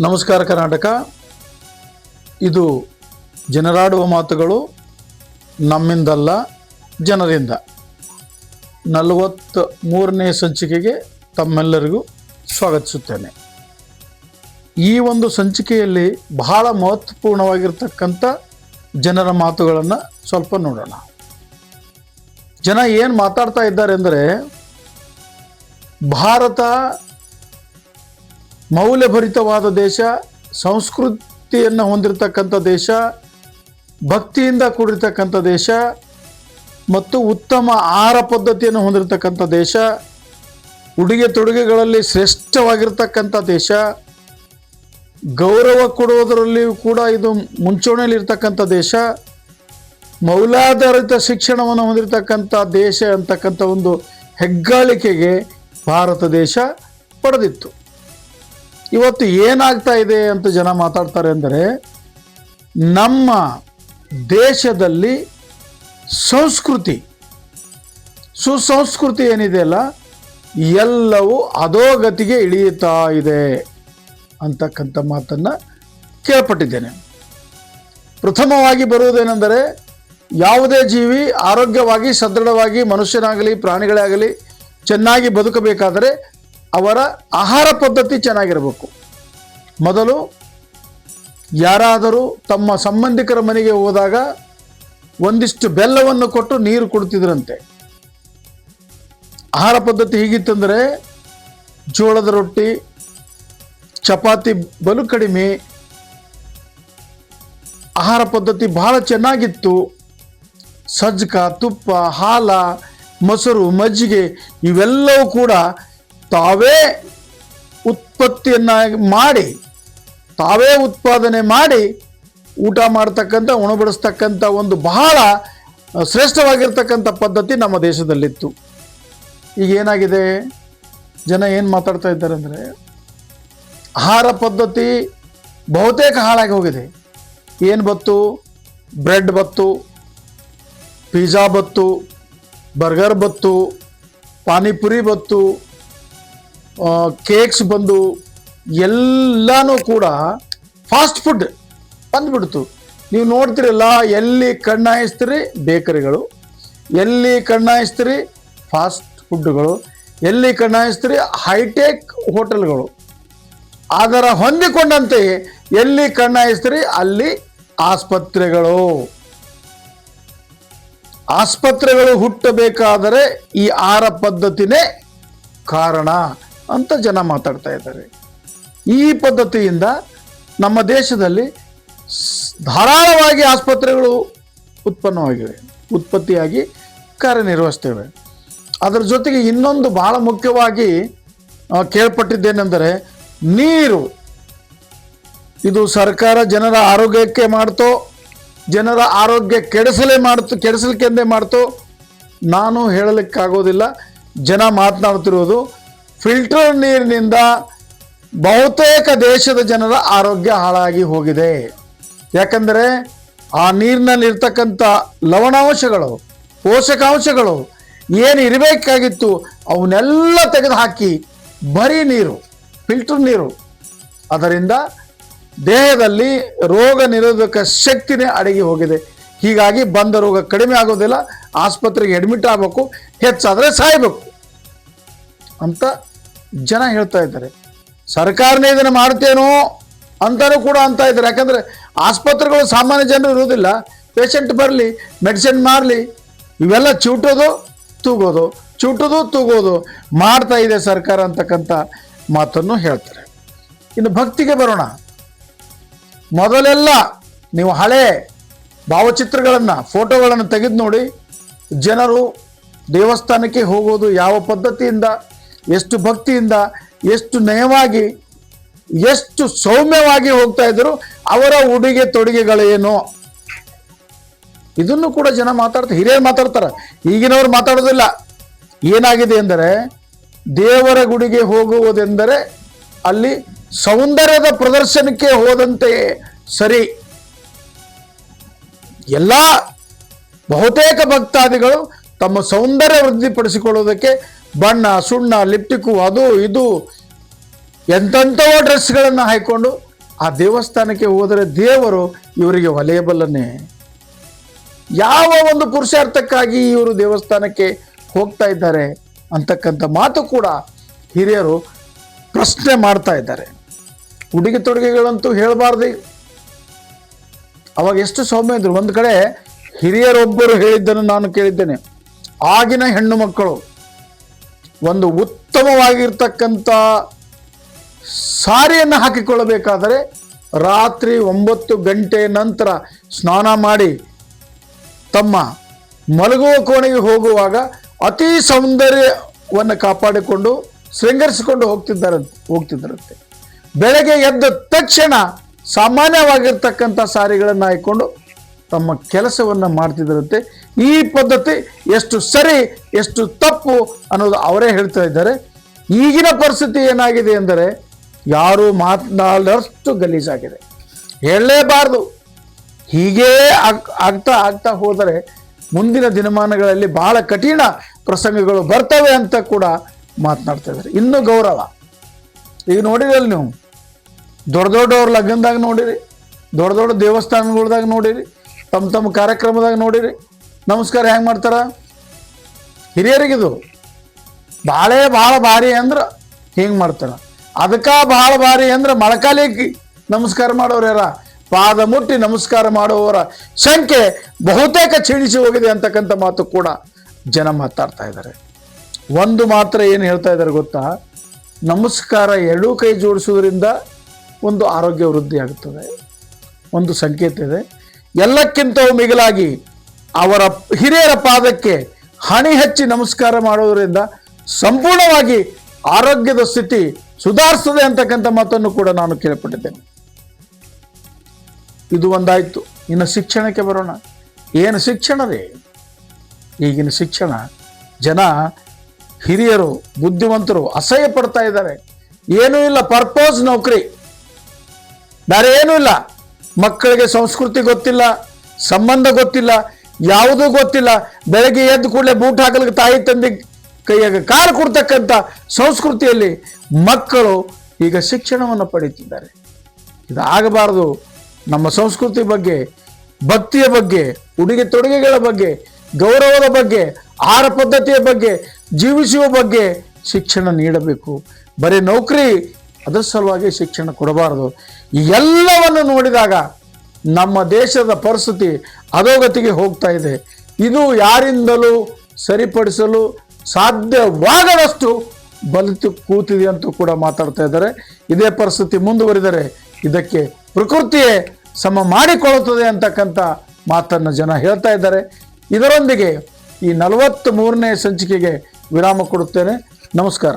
ನಮಸ್ಕಾರ ಕರ್ನಾಟಕ. ಇದು ಜನರಾಡುವ ಮಾತುಗಳು, ನಮ್ಮಿಂದಲ್ಲ ಜನರಿಂದ. 43ನೇ ಸಂಚಿಕೆಗೆ ತಮ್ಮೆಲ್ಲರಿಗೂ ಸ್ವಾಗತಿಸುತ್ತೇನೆ. ಈ ಒಂದು ಸಂಚಿಕೆಯಲ್ಲಿ ಬಹಳ ಮಹತ್ವಪೂರ್ಣವಾಗಿರ್ತಕ್ಕಂಥ ಜನರ ಮಾತುಗಳನ್ನು ಸ್ವಲ್ಪ ನೋಡೋಣ. ಜನ ಏನು ಮಾತಾಡ್ತಾ ಇದ್ದಾರೆ ಅಂದರೆ, ಭಾರತ ಮೌಲ್ಯಭರಿತವಾದ ದೇಶ, ಸಂಸ್ಕೃತಿಯನ್ನು ಹೊಂದಿರತಕ್ಕಂಥ ದೇಶ, ಭಕ್ತಿಯಿಂದ ಕೂಡಿರ್ತಕ್ಕಂಥ ದೇಶ ಮತ್ತು ಉತ್ತಮ ಆಹಾರ ಪದ್ಧತಿಯನ್ನು ಹೊಂದಿರತಕ್ಕಂಥ ದೇಶ, ಉಡುಗೆ ತೊಡುಗೆಗಳಲ್ಲಿ ಶ್ರೇಷ್ಠವಾಗಿರ್ತಕ್ಕಂಥ ದೇಶ, ಗೌರವ ಕೊಡುವುದರಲ್ಲಿಯೂ ಕೂಡ ಇದು ಮುಂಚೂಣಿಯಲ್ಲಿರ್ತಕ್ಕಂಥ ದೇಶ, ಮೌಲ್ಯಾಧಾರಿತ ಶಿಕ್ಷಣವನ್ನು ಹೊಂದಿರತಕ್ಕಂಥ ದೇಶ ಅಂತಕ್ಕಂಥ ಒಂದು ಹೆಗ್ಗಳಿಕೆಗೆ ಭಾರತ ದೇಶ ಪಡೆದಿತ್ತು. ಇವತ್ತು ಏನಾಗ್ತಾ ಇದೆ ಅಂತ ಜನ ಮಾತಾಡ್ತಾರೆ ಅಂದರೆ, ನಮ್ಮ ದೇಶದಲ್ಲಿ ಸಂಸ್ಕೃತಿ, ಸುಸಂಸ್ಕೃತಿ ಏನಿದೆಯಲ್ಲ, ಎಲ್ಲವೂ ಅಧೋಗತಿಗೆ ಇಳಿಯುತ್ತಾ ಇದೆ ಅಂತಕ್ಕಂಥ ಮಾತನ್ನು ಕೇಳ್ಪಟ್ಟಿದ್ದೇನೆ. ಪ್ರಥಮವಾಗಿ ಬರುವುದೇನೆಂದರೆ, ಯಾವುದೇ ಜೀವಿ ಆರೋಗ್ಯವಾಗಿ ಸದೃಢವಾಗಿ, ಮನುಷ್ಯನಾಗಲಿ ಪ್ರಾಣಿಗಳೇ ಆಗಲಿ ಚೆನ್ನಾಗಿ ಬದುಕಬೇಕಾದರೆ ಅವರ ಆಹಾರ ಪದ್ಧತಿ ಚೆನ್ನಾಗಿರಬೇಕು. ಮೊದಲು ಯಾರಾದರೂ ತಮ್ಮ ಸಂಬಂಧಿಕರ ಮನೆಗೆ ಹೋದಾಗ ಒಂದಿಷ್ಟು ಬೆಲ್ಲವನ್ನು ಕೊಟ್ಟು ನೀರು ಕೊಡ್ತಿದ್ರಂತೆ. ಆಹಾರ ಪದ್ಧತಿ ಹೀಗಿತ್ತಂದರೆ, ಜೋಳದ ರೊಟ್ಟಿ, ಚಪಾತಿ ಬಲು ಕಡಿಮೆ, ಆಹಾರ ಪದ್ಧತಿ ಬಹಳ ಚೆನ್ನಾಗಿತ್ತು. ಸಜ್ಜಕ, ತುಪ್ಪ, ಹಾಲ, ಮೊಸರು, ಮಜ್ಜಿಗೆ ಇವೆಲ್ಲವೂ ಕೂಡ ತಾವೇ ಉತ್ಪತ್ತಿಯನ್ನು ಮಾಡಿ, ತಾವೇ ಉತ್ಪಾದನೆ ಮಾಡಿ ಊಟ ಮಾಡ್ತಕ್ಕಂಥ, ಉಣಬಡಿಸ್ತಕ್ಕಂಥ ಒಂದು ಬಹಳ ಶ್ರೇಷ್ಠವಾಗಿರ್ತಕ್ಕಂಥ ಪದ್ಧತಿ ನಮ್ಮ ದೇಶದಲ್ಲಿತ್ತು. ಈಗ ಏನಾಗಿದೆ, ಜನ ಏನು ಮಾತಾಡ್ತಾ ಇದ್ದಾರೆ ಅಂದರೆ, ಆಹಾರ ಪದ್ಧತಿ ಬಹುತೇಕ ಹಾಳಾಗಿ ಹೋಗಿದೆ. ಏನು ಬತ್ತು? ಬ್ರೆಡ್ ಬತ್ತು, ಪಿಜ್ಜಾ ಬತ್ತು, ಬರ್ಗರ್ ಬತ್ತು, ಪಾನಿಪುರಿ ಬತ್ತು, ಕೇಕ್ಸ್ ಬಂದು, ಎಲ್ಲನೂ ಕೂಡ ಫಾಸ್ಟ್ ಫುಡ್ ಬಂದುಬಿಡ್ತು. ನೀವು ನೋಡ್ತಿರಲ್ಲ, ಎಲ್ಲಿ ಕಣ್ಣಾಯಿಸ್ತೀರಿ ಬೇಕರಿಗಳು, ಎಲ್ಲಿ ಕಣ್ಣಾಯಿಸ್ತೀರಿ ಫಾಸ್ಟ್ ಫುಡ್ಗಳು, ಎಲ್ಲಿ ಕಣ್ಣಾಯಿಸ್ತೀರಿ ಹೈಟೆಕ್ ಹೋಟೆಲ್ಗಳು. ಅದರ ಹೊಂದಿಕೊಂಡಂತೆ ಎಲ್ಲಿ ಕಣ್ಣಾಯಿಸ್ತೀರಿ ಅಲ್ಲಿ ಆಸ್ಪತ್ರೆಗಳು ಹುಟ್ಟಬೇಕಾದರೆ ಈ ಆಹಾರ ಪದ್ಧತಿನೇ ಕಾರಣ ಅಂತ ಜನ ಮಾತಾಡ್ತಾ ಇದ್ದಾರೆ. ಈ ಪದ್ಧತಿಯಿಂದ ನಮ್ಮ ದೇಶದಲ್ಲಿ ಧಾರಾಳವಾಗಿ ಆಸ್ಪತ್ರೆಗಳು ಉತ್ಪತ್ತಿಯಾಗಿ ಕಾರ್ಯನಿರ್ವಹಿಸ್ತೇವೆ. ಅದರ ಜೊತೆಗೆ ಇನ್ನೊಂದು ಬಹಳ ಮುಖ್ಯವಾಗಿ ಕೇಳ್ಪಟ್ಟಿದ್ದೇನೆಂದರೆ, ನೀರು. ಇದು ಸರ್ಕಾರ ಜನರ ಆರೋಗ್ಯಕ್ಕೆ ಮಾಡ್ತೋ, ಜನರ ಆರೋಗ್ಯ ಕೆಡಿಸಲಿಕ್ಕೆಂದೇ ಮಾಡ್ತೋ, ನಾನು ಹೇಳಲಿಕ್ಕಾಗೋದಿಲ್ಲ. ಜನ ಮಾತನಾಡ್ತಿರೋದು, ಫಿಲ್ಟರ್ ನೀರಿನಿಂದ ಬಹುತೇಕ ದೇಶದ ಜನರ ಆರೋಗ್ಯ ಹಾಳಾಗಿ ಹೋಗಿದೆ. ಯಾಕಂದರೆ ಆ ನೀರಿನಲ್ಲಿರ್ತಕ್ಕಂಥ ಲವಣಾಂಶಗಳು, ಪೋಷಕಾಂಶಗಳು ಏನು ಇರಬೇಕಾಗಿತ್ತು ಅವನ್ನೆಲ್ಲ ತೆಗೆದುಹಾಕಿ ಬರೀ ನೀರು, ಫಿಲ್ಟರ್ ನೀರು. ಅದರಿಂದ ದೇಹದಲ್ಲಿ ರೋಗ ನಿರೋಧಕ ಶಕ್ತಿನೇ ಅಡಗಿ ಹೋಗಿದೆ. ಹೀಗಾಗಿ ಬಂದ ರೋಗ ಕಡಿಮೆ ಆಗೋದಿಲ್ಲ, ಆಸ್ಪತ್ರೆಗೆ ಅಡ್ಮಿಟ್ ಆಗಬೇಕು, ಹೆಚ್ಚಾದರೆ ಸಾಯಬೇಕು ಅಂತ ಜನ ಹೇಳ್ತಾ ಇದ್ದಾರೆ. ಸರ್ಕಾರನೇ ಇದನ್ನು ಮಾಡ್ತೇನೋ ಅಂತಲೂ ಕೂಡ ಅಂತ ಇದ್ದಾರೆ. ಯಾಕಂದರೆ ಆಸ್ಪತ್ರೆಗಳು ಸಾಮಾನ್ಯ ಜನರು ಇರುವುದಿಲ್ಲ. ಪೇಷಂಟ್ ಬರಲಿ, ಮೆಡಿಸಿನ್ ಮಾರಲಿ, ಇವೆಲ್ಲ ಚೂಟೋದು ತೂಗೋದು ಮಾಡ್ತಾ ಇದೆ ಸರ್ಕಾರ ಅಂತಕ್ಕಂಥ ಮಾತನ್ನು ಹೇಳ್ತಾರೆ. ಇನ್ನು ಭಕ್ತಿಗೆ ಬರೋಣ. ಮೊದಲೆಲ್ಲ ನೀವು ಹಳೆ ಭಾವಚಿತ್ರಗಳನ್ನು, ಫೋಟೋಗಳನ್ನು ತೆಗೆದು ನೋಡಿ, ಜನರು ದೇವಸ್ಥಾನಕ್ಕೆ ಹೋಗೋದು ಯಾವ ಪದ್ಧತಿಯಿಂದ, ಎಷ್ಟು ಭಕ್ತಿಯಿಂದ, ಎಷ್ಟು ನಯವಾಗಿ, ಎಷ್ಟು ಸೌಮ್ಯವಾಗಿ ಹೋಗ್ತಾ ಇದ್ರು. ಅವರ ಉಡುಗೆ ತೊಡುಗೆಗಳೇನು, ಇದನ್ನು ಕೂಡ ಜನ ಹಿರಿಯರು ಮಾತಾಡ್ತಾರೆ. ಈಗಿನವರು ಮಾತಾಡೋದಿಲ್ಲ. ಏನಾಗಿದೆ ಎಂದರೆ, ದೇವರ ಗುಡಿಗೆ ಹೋಗುವುದೆಂದರೆ ಅಲ್ಲಿ ಸೌಂದರ್ಯದ ಪ್ರದರ್ಶನಕ್ಕೆ ಹೋದಂತೆಯೇ ಸರಿ. ಎಲ್ಲ ಬಹುತೇಕ ಭಕ್ತಾದಿಗಳು ತಮ್ಮ ಸೌಂದರ್ಯ ವೃದ್ಧಿಪಡಿಸಿಕೊಳ್ಳುವುದಕ್ಕೆ ಬಣ್ಣ, ಸುಣ್ಣ, ಲಿಪ್ಟಿಕ್ಕು, ಅದು ಇದು ಎಂತೆಂಥವೋ ಡ್ರೆಸ್ಗಳನ್ನು ಹಾಕ್ಕೊಂಡು ಆ ದೇವಸ್ಥಾನಕ್ಕೆ ಹೋದರೆ ದೇವರು ಇವರಿಗೆ ಒಲೆಯಬಲ್ಲನೆ. ಯಾವ ಒಂದು ಪುರುಷಾರ್ಥಕ್ಕಾಗಿ ಇವರು ದೇವಸ್ಥಾನಕ್ಕೆ ಹೋಗ್ತಾ ಇದ್ದಾರೆ ಅಂತಕ್ಕಂಥ ಮಾತು ಕೂಡ ಹಿರಿಯರು ಪ್ರಶ್ನೆ ಮಾಡ್ತಾ ಇದ್ದಾರೆ. ಉಡುಗೆ ತೊಡುಗೆಗಳಂತೂ ಹೇಳಬಾರ್ದು. ಅವಾಗ ಎಷ್ಟು ಸೌಮ್ಯ ಇದ್ರು. ಒಂದು ಕಡೆ ಹಿರಿಯರೊಬ್ಬರು ಹೇಳಿದ್ದನ್ನು ನಾನು ಕೇಳಿದ್ದೇನೆ. ಆಗಿನ ಹೆಣ್ಣು ಮಕ್ಕಳು ಒಂದು ಉತ್ತಮವಾಗಿರ್ತಕ್ಕಂಥ ಸಾರಿಯನ್ನು ಹಾಕಿಕೊಳ್ಳಬೇಕಾದರೆ ರಾತ್ರಿ 9 ಗಂಟೆ ನಂತರ ಸ್ನಾನ ಮಾಡಿ ತಮ್ಮ ಮಲಗುವ ಕೋಣೆಗೆ ಹೋಗುವಾಗ ಅತಿ ಸೌಂದರ್ಯವನ್ನು ಕಾಪಾಡಿಕೊಂಡು ಶೃಂಗರಿಸಿಕೊಂಡು ಹೋಗ್ತಿದ್ದರಂತೆ. ಬೆಳಗ್ಗೆ ಎದ್ದ ತಕ್ಷಣ ಸಾಮಾನ್ಯವಾಗಿರ್ತಕ್ಕಂಥ ಸಾರಿಗಳನ್ನು ಹಾಕಿಕೊಂಡು ತಮ್ಮ ಕೆಲಸವನ್ನು ಮಾಡ್ತಿದ್ದರಂತೆ. ಈ ಪದ್ಧತಿ ಎಷ್ಟು ಸರಿ ಎಷ್ಟು ತಪ್ಪು ಅನ್ನೋದು ಅವರೇ ಹೇಳ್ತಾ ಇದ್ದಾರೆ. ಈಗಿನ ಪರಿಸ್ಥಿತಿ ಏನಾಗಿದೆ ಎಂದರೆ ಯಾರೂ ಮಾತನಾಡಷ್ಟು ಗಲೀಜಾಗಿದೆ, ಹೇಳಲೇಬಾರ್ದು. ಹೀಗೇ ಆಗ್ತಾ ಹೋದರೆ ಮುಂದಿನ ದಿನಮಾನಗಳಲ್ಲಿ ಬಹಳ ಕಠಿಣ ಪ್ರಸಂಗಗಳು ಬರ್ತವೆ ಅಂತ ಕೂಡ ಮಾತನಾಡ್ತಾ ಇದ್ದಾರೆ. ಇನ್ನು ಗೌರವ, ಈಗ ನೋಡಿರಲ್ಲ ನೀವು, ದೊಡ್ಡ ದೊಡ್ಡವ್ರ ಲಗ್ನದಾಗ ನೋಡಿರಿ, ದೊಡ್ಡ ದೊಡ್ಡ ದೇವಸ್ಥಾನಗಳ್ದಾಗ ನೋಡಿರಿ, ತಮ್ಮ ಕಾರ್ಯಕ್ರಮದಾಗ ನೋಡಿರಿ, ನಮಸ್ಕಾರ ಹೆಂಗೆ ಮಾಡ್ತಾರ ಹಿರಿಯರಿಗಿದು. ಭಾಳ ಭಾರಿ ಅಂದ್ರೆ ಹಿಂಗೆ ಮಾಡ್ತಾರ. ಅದಕ್ಕೆ ಭಾಳ ಭಾರಿ ಅಂದ್ರೆ ಮೊಳಕಾಲಿಗೆ ನಮಸ್ಕಾರ ಮಾಡೋರು ಯಾರ, ಪಾದ ಮುಟ್ಟಿ ನಮಸ್ಕಾರ ಮಾಡುವವರ ಸಂಖ್ಯೆ ಬಹುತೇಕ ಕ್ಷೀಣಿಸಿ ಹೋಗಿದೆ ಅಂತಕ್ಕಂಥ ಮಾತು ಕೂಡ ಜನ ಮಾತಾಡ್ತಾ ಇದ್ದಾರೆ. ಒಂದು ಮಾತ್ರ ಏನು ಹೇಳ್ತಾ ಇದ್ದಾರೆ ಗೊತ್ತಾ, ನಮಸ್ಕಾರ ಎರಡೂ ಕೈ ಜೋಡಿಸೋದ್ರಿಂದ ಒಂದು ಆರೋಗ್ಯ ವೃದ್ಧಿ ಆಗುತ್ತದೆ, ಒಂದು ಸಂಕೇತ ಇದೆ. ಎಲ್ಲಕ್ಕಿಂತ ಮಿಗಿಲಾಗಿ ಅವರ ಹಿರಿಯರ ಪಾದಕ್ಕೆ ಹಣಿ ಹಚ್ಚಿ ನಮಸ್ಕಾರ ಮಾಡೋದರಿಂದ ಸಂಪೂರ್ಣವಾಗಿ ಆರೋಗ್ಯದ ಸ್ಥಿತಿ ಸುಧಾರಿಸ್ತದೆ ಅಂತಕ್ಕಂಥ ಮಾತನ್ನು ಕೂಡ ನಾನು ಕೇಳಪಟ್ಟಿದ್ದೇನೆ. ಇದು ಒಂದಾಯ್ತು. ಇನ್ನು ಶಿಕ್ಷಣಕ್ಕೆ ಬರೋಣ. ಏನು ಶಿಕ್ಷಣ ರೀ ಈಗಿನ ಶಿಕ್ಷಣ? ಜನ ಹಿರಿಯರು ಬುದ್ಧಿವಂತರು ಅಸಹ್ಯ ಪಡ್ತಾ ಇದ್ದಾರೆ. ಏನೂ ಇಲ್ಲ, ಪರ್ಪೋಸ್ ನೌಕರಿ, ಬೇರೆ ಏನೂ ಇಲ್ಲ. ಮಕ್ಕಳಿಗೆ ಸಂಸ್ಕೃತಿ ಗೊತ್ತಿಲ್ಲ, ಸಂಬಂಧ ಗೊತ್ತಿಲ್ಲ, ಯಾವುದೂ ಗೊತ್ತಿಲ್ಲ. ಬೆಳಗ್ಗೆ ಎದ್ದು ಕೂಡಲೇ ಬೂಟ್ ಹಾಕಲಿಕ್ಕೆ ತಾಯಿ ತಂದೆ ಕೈಯಾಗ ಕಾರು ಕೊಡ್ತಕ್ಕಂಥ ಸಂಸ್ಕೃತಿಯಲ್ಲಿ ಮಕ್ಕಳು ಈಗ ಶಿಕ್ಷಣವನ್ನು ಪಡೀತಿದ್ದಾರೆ. ಇದಾಗಬಾರ್ದು. ನಮ್ಮ ಸಂಸ್ಕೃತಿ ಬಗ್ಗೆ, ಭಕ್ತಿಯ ಬಗ್ಗೆ, ಉಡುಗೆ ತೊಡುಗೆಗಳ ಬಗ್ಗೆ, ಗೌರವದ ಬಗ್ಗೆ, ಆಹಾರ ಪದ್ಧತಿಯ ಬಗ್ಗೆ, ಜೀವಿಸುವ ಬಗ್ಗೆ ಶಿಕ್ಷಣ ನೀಡಬೇಕು. ಬರೀ ನೌಕರಿ ಅದರ ಸಲುವಾಗಿ ಶಿಕ್ಷಣ ಕೊಡಬಾರದು. ಎಲ್ಲವನ್ನು ನೋಡಿದಾಗ ನಮ್ಮ ದೇಶದ ಪರಿಸ್ಥಿತಿ ಅಧೋಗತಿಗೆ ಹೋಗ್ತಾ ಇದೆ. ಇದು ಯಾರಿಂದಲೂ ಸರಿಪಡಿಸಲು ಸಾಧ್ಯವಾಗದಷ್ಟು ಬಲಿತು ಕೂತಿದೆ ಅಂತೂ ಕೂಡ ಮಾತಾಡ್ತಾ ಇದ್ದಾರೆ. ಇದೇ ಪರಿಸ್ಥಿತಿ ಮುಂದುವರಿದರೆ ಇದಕ್ಕೆ ಪ್ರಕೃತಿಯೇ ಸಮ ಮಾಡಿಕೊಳ್ಳುತ್ತದೆ ಅಂತಕ್ಕಂಥ ಮಾತನ್ನು ಜನ ಹೇಳ್ತಾ ಇದ್ದಾರೆ. ಇದರೊಂದಿಗೆ ಈ 43ನೇ ಸಂಚಿಕೆಗೆ ವಿರಾಮ ಕೊಡುತ್ತೇನೆ. ನಮಸ್ಕಾರ.